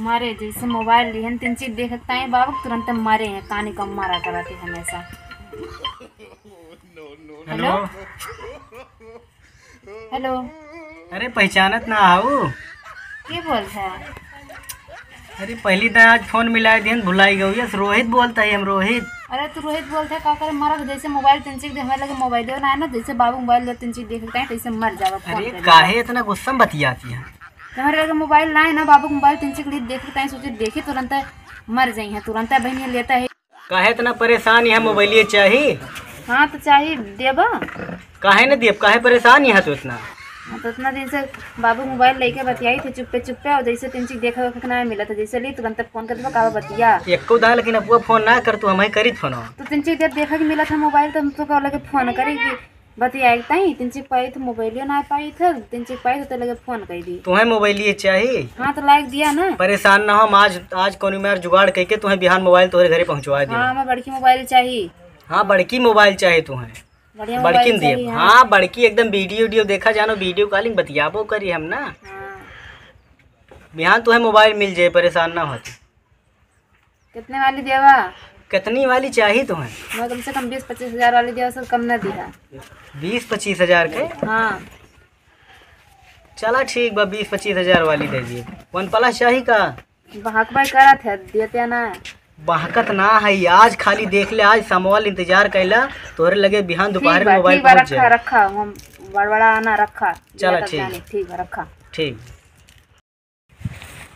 मारे जैसे मोबाइल लिहन तीन चीज देखता है बाबू तुरंत मारे हैं कानी कम मारा कराते हमेशा। Hello hello. अरे पहचानत ना आओ के बोलता है? अरे पहली तो आज फोन मिला दिन भुलाई गई है। रोहित बोलता है हम रोहित। अरे तू रोहित बोलता है का करे मारा जैसे मोबाइल तीन चीज हमारे लगे मोबाइल ना है ना जैसे बाबू मोबाइल तीन चीज देखता है तैसे मर जावा। अरे काहे इतना गुस्सा बतियाती है? तुम्हारे लगे मोबाइल ना है ना बाबू मोबाइल तीन चीज देखता है सोचे देखे तुरंत मर जाई है तुरंत बहनी लेता है। काहे इतना परेशान है? मोबाइल चाहिए? हाँ तो चाहिए देबा। काहे न देब? काहे परेशान है तो इतना? तो इतना दिन से बाबू मोबाइल लेके बतियाई थे चुप्पे चुप्पे और जैसे तीन चीज देखा ना मिला था जैसे ली तुरंत फोन कर का बतिया एको दा लेकिन अब फोन ना कर तू हमें करी फोन तो तीन चीज देखा कि मिला था मोबाइल तो हम तो कह लगे फोन करी कि बतिया तीन चीज पाई थे मोबाइल ना पाई थे तीन चीज पाई तो लगे फोन कर दी। तुम्हें मोबाइल चाहिए? हाँ तो लाइक दिया ना। परेशान ना हो आज कौन में जुगाड़ करके तुम्हें बिहान मोबाइल तुम्हारे घरे पहुँचवा दी। हाँ हमें बड़की मोबाइल चाहिए। हाँ बड़की मोबाइल चाहिए तुम्हें? बड़की दे। हाँ बड़की एकदम वीडियो देखा जानो वीडियो कॉलिंग बतियाबो करी हम ना। बिहान तुम्हें मोबाइल मिल जाए परेशान ना हो। कितने वाली देवा? कितनी वाली चाहिए तुम्हें? मैं कम से कम 20-25 हजार वाली देवा सर कम ना दिया। 20-25 हजार के? हाँ चला ठीक बा 20-25 हजार वाली दे दिए। वन प्लस चाहिए का? बहक भाई करा थे देते ना। बहकत ना है आज खाली देख ले आज समवाल इंतजार कैला तोहरे लगे बिहान दोपहर में मोबाइल पहुंच जाए। रखा बड़बड़ा आना रखा। चला ठीक ठीक है रखा ठीक।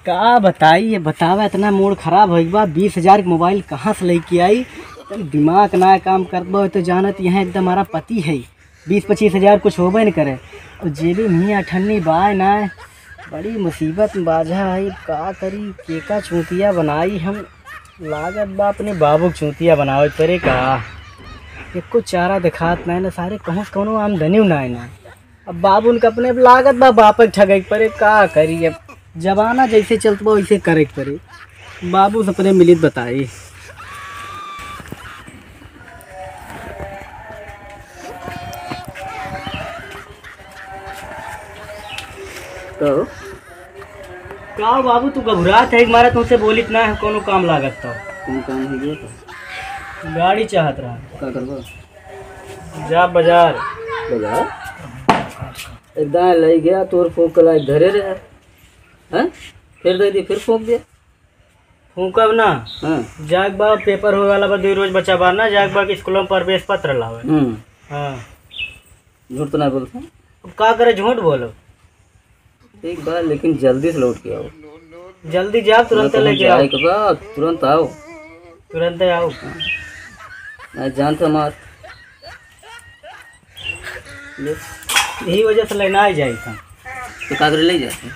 का बताइए बतावा इतना मूड खराब हो गया। 20 हजार की मोबाइल कहाँ से लेके आई? दिमाग ना काम करबो तो जानत यहाँ एकदम हमारा पति है। 20-25 हजार कुछ होबे न करे और जेबी मियाँ ठन्नी बाय ना बड़ी मुसीबत में बाझा है। का करी केका चूतिया बनाई हम लागत बा अपने बाबू चूतिया बनावे परे का एको चारा दिखात ना सारे कहूँ कौनो आमदनी ना है ना। अब बाबू उनका अपने लागत बा बाप ठगे परे का करी। अब जमाना जैसे चलत बा वैसे करे परे। बाबू से अपने मिलित बताई। तो का बाबू तू घबरात है मारा तुमसे बोलित ना है कोनो काम लागत तो कौन काम है गयो तो गाड़ी चाहत रहा का करबो? जा बाजार एकदम ले गया तोर फूक ला धरे रहे हैं फिर दे दी फिर फूक दिया फूकब ना। हां जाग बा पेपर होए वाला बा 2 रोज बचा बा ना जाग बा के स्कूल में प्रवेश पत्र लावे। हां झूठ तो ना बोलता। अब का करे झूठ बोलो एक बार लेकिन जल्दी से लौट के आओ। जल्दी जाओ तुरंत लेके आओ। तुरंत आओ तुरंत आओ। मैं जानता मार यही वजह से लेना आ जाए तो कागज ले जाते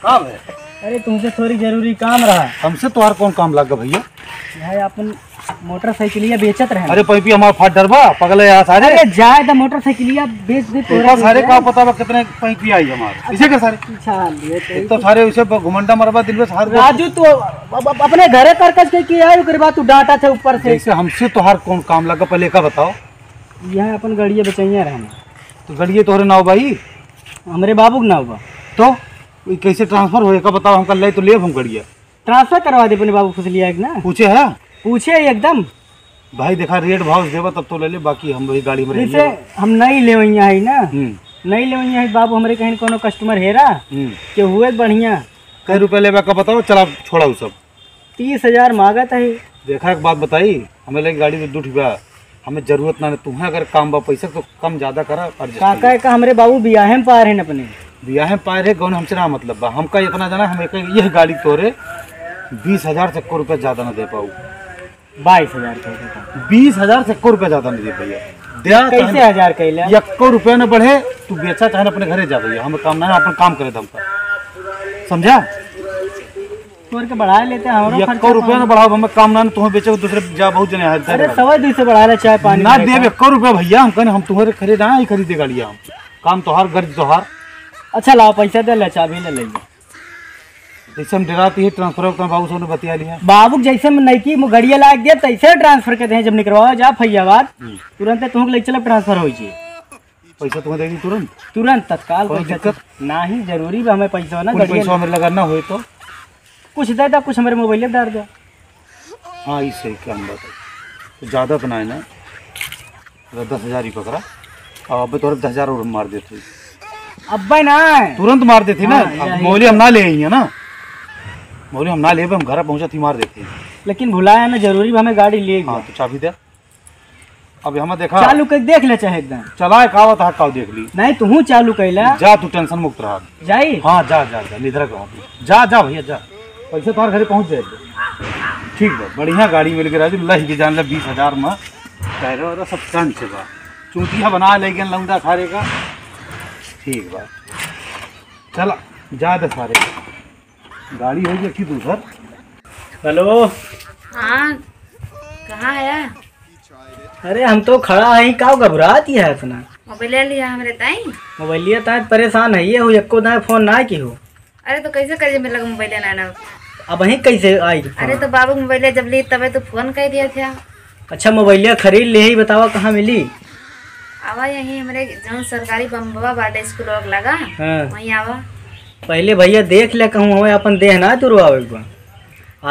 काम है। अरे तुमसे थोड़ी जरूरी काम रहा। हमसे तोहार कौन काम लगा भैया? भाई अपन मोटरसाइकिलिया बेचत रहे। अरे पैपी हमारा फाट डरबा पगले यहाँ सारे। अरे जाए तो मोटरसाइकिलिया बेच दे तो सारे का पता बा कितने पैपी आई हमारे इसे के सारे तो सारे उसे घुमंडा मरबा दिन में सारे। राजू तू अपने घरे करकस के किया है ओकरे बाद तू डांटा थे ऊपर से। जैसे हमसे तोहार कौन काम लगा पहले का बताओ। यह अपन गड़िया बेचैया रहना तो गड़िया तोहरे नाव भाई हमरे बाबू के नाव बा तो कैसे ट्रांसफर होए का बताओ। हमका ले तो ले हम गड़िया ट्रांसफर करवा दे अपने बाबू खुशलिया एक ना पूछे है पूछे एकदम भाई देखा रेट भाव देवा तब तो ले ले बाकी हम वही गाड़ी में जैसे हम नहीं ले है ना नहीं ले है बाबू हमरे कहीं कोनो कस्टमर हेरा के हुए बढ़िया। कई रुपए लेवा का बताओ चला छोड़ा सब 30 हजार मांगत है। देखा एक बात बताई हमें लगी गाड़ी में 2 रुपया हमें जरूरत ना तुम्हें अगर काम बा पैसा तो कम ज्यादा करा। काका का हमरे बाबू बियाहे में पार है अपने बियाहे में पार है कौन हमसे ना मतलब बा। हमका इतना जाना हम यह गाड़ी तोरे 20 हजार से 1 रुपया ज्यादा ना दे पाऊ। 22 हजार 20 हजार से 1 रुपया ज्यादा नहीं दे भैया। कैसे हजार कैला 1 रुपया न बढ़े तू बेचा चाहे अपने घरे जा भैया। हम काम ना अपन काम करे हमका समझा तोर के बढ़ा लेते हैं हमरो 1 रुपया न बढ़ाओ हमें काम ना तुम्हें बेचे दूसरे जा बहुत जने है। अरे 2.5 से बढ़ा ले चाय पानी ना दे 1 रुपया भैया हम कहने हम तुम्हारे खरीद ही खरीदे गाड़िया हम काम तोहार गर्ज तोहार। अच्छा लाओ पैसा दे ले चाबी ले ले जैसे हम डराती है ट्रांसफर होता बाबू साहब ने बतिया लिया। बाबू जैसे में नईकी गड़िया लाग दिया तैसे ट्रांसफर करते हैं। जब निकलवा जा फैयाबाद तुरंत तुम ले चलो ट्रांसफर हो जाए। पैसा तुम्हें देगी तुरंत? तुरंत तत्काल कोई पैसा दिक्कत? ना ही जरूरी बा हमें पैसा ना कुछ गड़िया पैसा हमें लगाना हो तो कुछ दे दा कुछ हमारे मोबाइल में डाल दो। हाँ ये सही काम बात है। तो ज़्यादा तो ना है ना, 10,000 ही पकड़ा और अब तो 10,000 और मार देते अब ना तुरंत मार देते ना। हाँ, अब मौली हम ना ले आई है ना, मौली हम ना ले हम घर पहुँचा थी मार देते हैं। लेकिन भुलाया ना जरूरी बा हमें गाड़ी ले हाँ तो चाबी दे। अब हमें देखा चालू कर देख ले चाहे एकदम चलाए कावा था काव देख ली। नहीं तू चालू कैला जा तू टेंशन मुक्त रहा। जाई। हाँ जा जा जा निधर रहा जा जा भैया जा, पैसे तुम्हारे घरे पहुँच जाएगा। ठीक बा, बढ़िया गाड़ी मिल गई लही के जान ला 20,000 में टायरो वायरो सब टन से बा, चूतिया बना लेकिन लौंडा खारे का। ठीक बा चला जा दे सारे गाड़ी होगी कि दूसर। हेलो हाँ कहाँ है? अरे हम तो खड़ा है का घबराती है इतना। मोबाइल ले लिया हमरे ताई। मोबाइल लिया था परेशान है ये हो एको दाए फोन ना की हो। अरे तो कैसे करिए मेरे लगे मोबाइल ना ना। अब वहीं कैसे आई फोन? अरे तो बाबू मोबाइल जब ली तबे तो फोन कर दिया था। अच्छा मोबाइल खरीद ले ही बतावा कहाँ मिली? आवा यही हमारे जहाँ सरकारी बम्बा बाटे स्कूल लगा हाँ। वहीं आवा। पहले भैया देख ले कहूँ हमें अपन देह ना तुरवा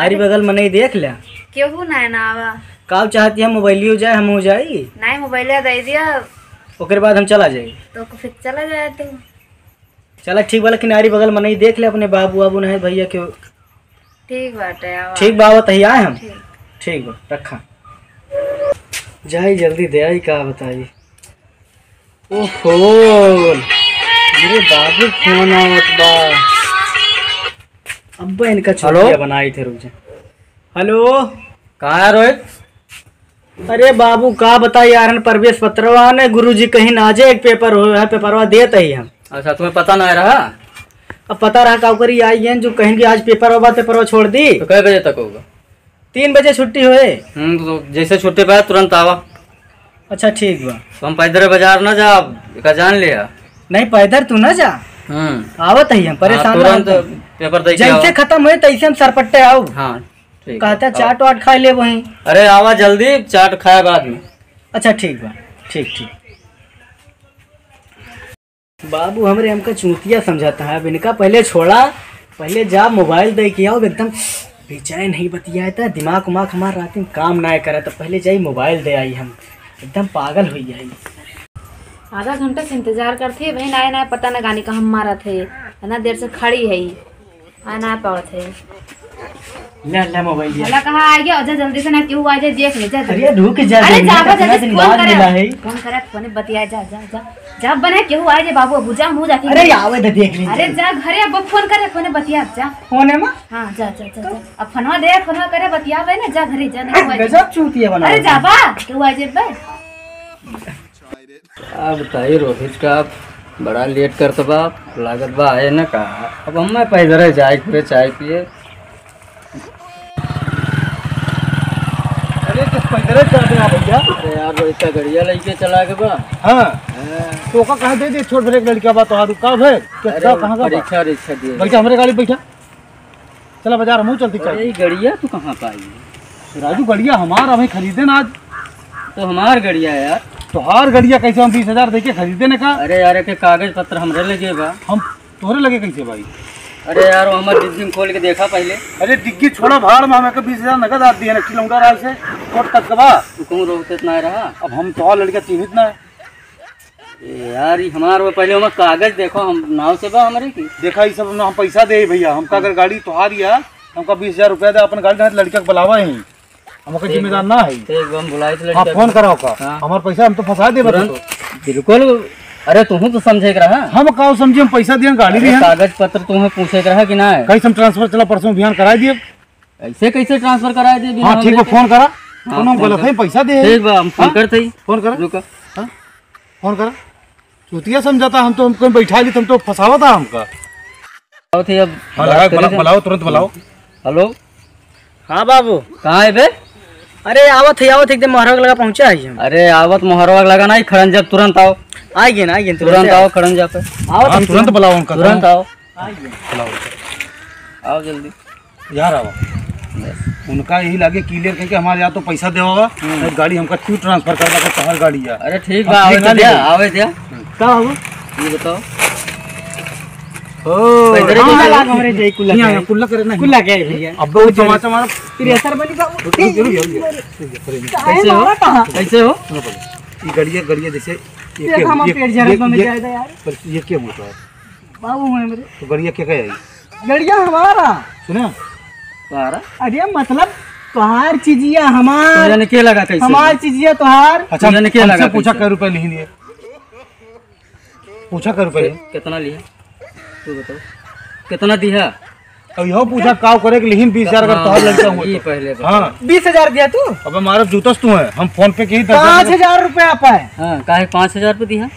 आरी बगल में नहीं देख ले क्यों ना ना आवा? का चाहती है मोबाइल हो जाए हम हो जाए नहीं मोबाइल दे दिया ओकर बाद हम चला जाए तो फिर चला जाए तो। चला ठीक बा लेकिन आरी बगल में नहीं देख ले अपने बाबू बाबू नहीं भैया के। ठीक बाटे आवा। ठीक बाबा तही आए हम। ठीक। ठीक बा रखा जाई जल्दी दे आई का बताई। ओहो मेरे बाबू फोन आवत बा। अब इनका छोटिया बनाई थे रुक जा। हेलो कहाँ है रोहित? अरे बाबू का बता यार प्रवेश पत्रवा ने गुरुजी कहीं ना जे एक पेपर हो है पेपरवा देते ही हम। अच्छा तुम्हें पता ना रहा? अब पता रहा का करी आई है जो कहेंगे आज पेपर होगा पेपरवा छोड़ दी। तो कै बजे तक होगा? 3 बजे छुट्टी हुए। तो जैसे छुट्टी पाए तुरंत आवा। अच्छा ठीक बा। तो हम पैदल बाजार ना जा का जान लिया। नहीं पैदल तू ना जा आवत ही हम परेशान तुरंत पेपर दे के जैसे आओ। खत्म हुए तैसे हम सरपट्टे आओ। हाँ ठीक। कहता चाट वाट खा ले वहीं। अरे आवा जल्दी चाट खाए बाद में। अच्छा ठीक बा ठीक ठीक। बाबू हमरे हमका चूतिया समझाता है अब इनका पहले छोड़ा पहले जा मोबाइल दे के आओ एकदम बेचैन नहीं बतिया था दिमाग उमाग हमारा रात में काम ना करे तो पहले जाई मोबाइल दे आई हम एकदम पागल हो जाई। आधा घंटा से इंतजार करते वही ना ना पता ना गानी का हम मारा थे इतना देर से खड़ी है आ ना पाओ थे। ले ले मोबाइल दिया। भला कहाँ आ गया जा जल्दी से ना क्यों आ जाए देख ले जा। अरे ढूक जा अरे जा कितना जल्दी दिन फोन बाद मिला है। करे फोन करे फोन बतिया जा जा जा जा बना क्यों आ जाए बाबू अबू जा मुंह जाती। अरे आवे दे देख लीजिए। अरे जा घरे अब फोन करे फोन बतिया जा। फोन है मां। हां जा जा जा जा अब फोनवा दे फोनवा करे बतियावे ना जा घरे जा नहीं गजब चूतिया बना। अरे जा बा क्यों आ जाए बे। क्या बताइए रोहित का बड़ा लेट करते बा लागत बा आए ना कहा। अब हम पैदल जाए पूरे चाय पिए। अरे तो पैदल चल देना भैया। अरे यार रोहित का गड़िया लेके चला के बा। हाँ तो का कहाँ दे दे छोड़ ब्रेक लड़का बात तो का है क्या कहाँ का परीक्षा परीक्षा दिए। बैठा हमारे गाड़ी बैठा चला बाजार मुँह चलती अरे चाहिए। ये गड़िया तू कहाँ पाई? राजू गड़िया हमारा हमें खरीदे ना आज। तो हमार गड़िया है यार। तोहार गड़िया कैसे हम 20,000 दे के खरीदे ने का। अरे यार के कागज पत्र हमरे लगे बा। हम तोहरे लगे कैसे भाई? अरे यार वो हमारे डिग्गी में खोल के देखा पहले। अरे डिग्गी छोड़ा भाड़ में हमें 20,000 नगद आती है ना किलोमीटर राज से कोट तक कबा। तू कहूँ रोकते ना रहा। अब हम तो लड़का चिन्हित ना है। ए यार ये हमारे वो पहले हमारे कागज देखो हम नाव से बा हमारे की। देखा ये सब हम पैसा दे भैया हमका अगर गाड़ी तोहारी है हमका 20,000 रुपया दे अपन गाड़ी लड़का के बुलावा ही हमका जिम्मेदार ना है। एकदम बुलाई थे हाँ फोन कराओ का हमारे पैसा हम तो फंसा दे बिल्कुल। अरे तू तो समझे रहा। हम कहो समझे हम पैसा दिए गाड़ी दी कागज पत्र तुम्हें पूछे रहा कि ना है। कैसे हम ट्रांसफर चला परसों बिहान करा दिए। ऐसे कैसे ट्रांसफर करा दे? हाँ ठीक है फोन करा फोन गलत है पैसा दे। ठीक बा हम फोन करते ही। फोन करा रुका फोन करा चूतिया समझाता हम तो हमको बैठा ली तुम तो फंसावा था हमका। थे अब बुलाओ तुरंत बुलाओ। हेलो हाँ बाबू कहाँ है बे? अरे आवत एकदम मोहरवा लगा पहुंचा है। अरे आवत मोहरवा लगा ना खड़न जब तुरंत आओ। आइए ना आइए तुरंत आओ खड़न जा पे हाँ, तुरंत बुलाओ उनका तुरंत आओ। बुलाओ। आओ जल्दी। यार आवा उनका यही लागे क्लियर करके हमारे यहाँ तो पैसा देवा गाड़ी हमका क्यों ट्रांसफर कर लगा तोहर गाड़ी यार। अरे ठीक बा, आवे तो दिया, आवे दिया। का बाबू ये बताओ ओ पैदल ही हाँ, जाए। लाग हमरे जय कुल्ला यहाँ के कुल्ला करे नहीं कुल्ला के भैया अब वो तमाचा मारा तेरे असर बनी बाबू कैसे हो कैसे हो? ये गड़िया गड़िया जैसे देख हम पेट झरत में जाए यार पर ये क्या होता है बाबू मेरे तो गड़िया क्या है गड़िया हमारा सुना बारा अरे मतलब तोहार चीजिया हमार जाने के लगा कैसे? हमार चीजिया तोहार अच्छा तुझे क्या लगा हमसे पूछा कैसे? कै रुपए नहीं लिए पूछा कै रुपए कितना लिया तू बताओ कितना दिया? अब यहो पूछा काव करे कि लिहिन 20,000 अगर तोहर लड़का हुआ ये तो। पहले बता। हाँ 20,000 दिया तू अब हमारा जूतस तू है हम फोन पे की 5,000 रुपया पाए हाँ काहे 5,000 पे दिया?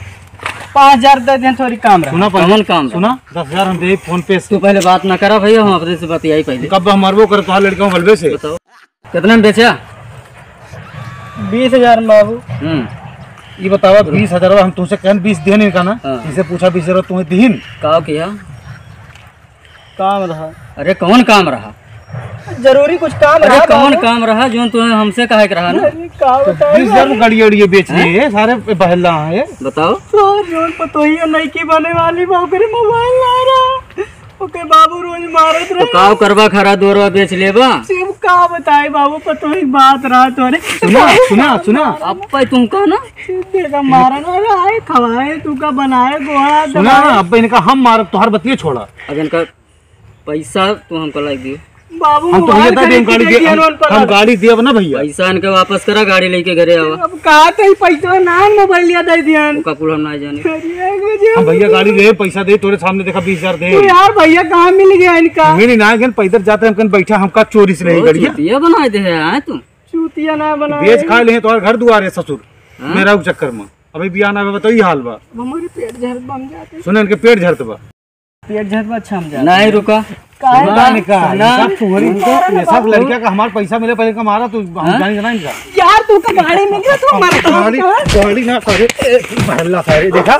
5,000 दे दें थोड़ी काम रहा सुना कौन पहले काम? सुना 10,000 हम दे फोन पे से तू पहले बात ना करा भैया, हम अपने से बतियाई पहले। कब हमारे करे तोहर लड़का हूँ बलबे से बताओ कितना में बेचा? 20,000 बाबू ये बतावा 20,000 हम तुमसे कहन 20 दे नहीं का ना हाँ। इसे पूछा 20,000 तुम्हें दीन का किया? काम रहा अरे कौन काम रहा? जरूरी कुछ काम अरे रहा कौन बाबू। काम रहा जो तुम्हें हमसे कहे के रहा ना? अरे का बताए 20,000 में गाड़ी उड़ी बेच लिए सारे बहला है बताओ तो जोन पतोही नहीं की बने वाली बाबू करे मोबाइल ला रहा ओके बाबू रोज मारत तो रहे काव करवा खरा 2 रुपया बेच लेबा। सिर्फ का बताए बाबू पतोही बात रहा तोरे सुना सुना सुना अब पे तुम कहा ना तेरा मारा ना आए खवाए तू का बनाए गोहा सुना अब इनका हम मार तोहर बतिये छोड़ा अब इनका पैसा तू हमको लाग दियो। बाबू हम तो भैया मोबाइल दे खरीद गाड़ी के दे दिया लोन पर हम गाड़ी देब ना भैया पैसा इनके वापस करा, गाड़ी लेके घरे आवा। अब कहा तो पैसा ना मोबाइल लिया दे दिया ओका कुल हम ना जाने। हम भैया गाड़ी ले पैसा दे तोरे सामने देखा 20,000 दे तो यार भैया कहाँ मिल गया इनका मेरी ना गन पैदल जाते हम कन बैठा हमका चोरी से रही गाड़िया ये बना दे है तुम। चूतिया ना बना बेच खा ले तोहर घर दुआरे ससुर मेरा उ चक्कर में अभी बियाह ना बताइए हाल बा हमारे पेट झड़ बन जाते सुने इनके पेट झरत बा पेट झड़ अच्छा हम जा नहीं रुका सुना इनका सब तुम्हारी ये सब लड़किया का हमारा पैसा मिले पहले का मारा तू हम जानी ना इनका यार तू का गाड़ी मिल गया तू हमारा गाड़ी गाड़ी ना सारे बहला सारे देखा